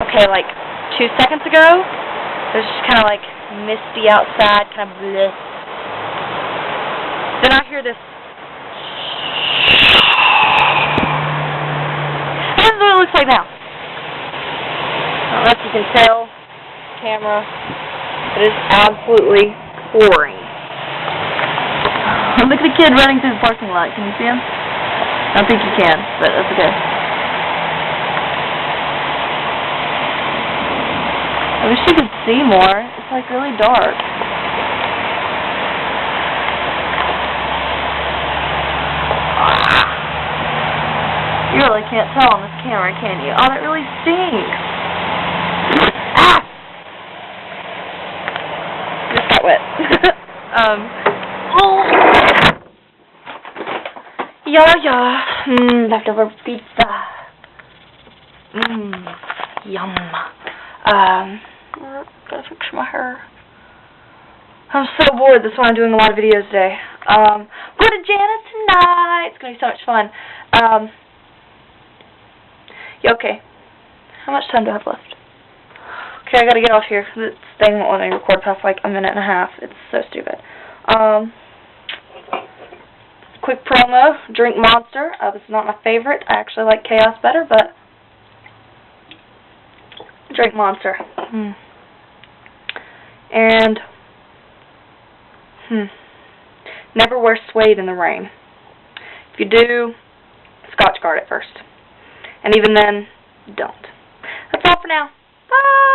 Okay, like 2 seconds ago, it was just kind of like misty outside, kind of bleh. Then I hear this. This is what it looks like now. I don't know if you can tell, camera, but it's absolutely pouring. Look at the kid running through the parking lot. Can you see him? I don't think you can, but that's okay. I wish you could see more. It's like really dark. You really can't tell on this camera, can you? Oh, that really stinks. Ah! Just got wet. Oh. Yeah. Leftover pizza. Yum. Gotta fix my hair. I'm so bored. That's why I'm doing a lot of videos today. We're to Janice tonight. It's gonna be so much fun. Yeah, okay. How much time do I have left? Okay, I gotta get off here. This thing won't let me record past like a minute and a half. It's so stupid. Quick promo. Drink Monster. This is not my favorite. I actually like Chaos better, but drink Monster. And never wear suede in the rain. If you do, Scotch guard it first. And even then, don't. That's all for now. Bye!